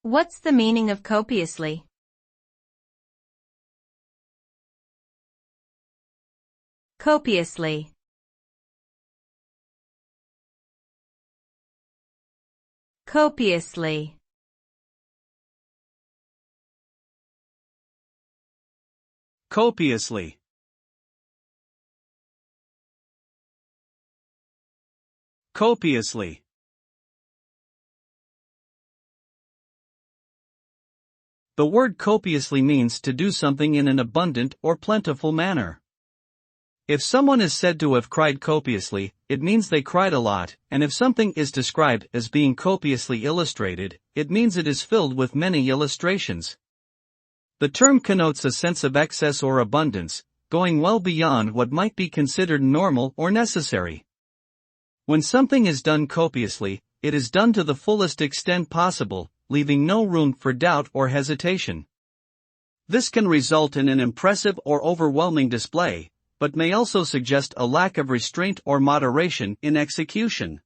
What's the meaning of copiously? Copiously. Copiously. Copiously. Copiously. The word copiously means to do something in an abundant or plentiful manner. If someone is said to have cried copiously, it means they cried a lot, and if something is described as being copiously illustrated, it means it is filled with many illustrations. The term connotes a sense of excess or abundance, going well beyond what might be considered normal or necessary. When something is done copiously, it is done to the fullest extent possible, leaving no room for doubt or hesitation. This can result in an impressive or overwhelming display, but may also suggest a lack of restraint or moderation in execution.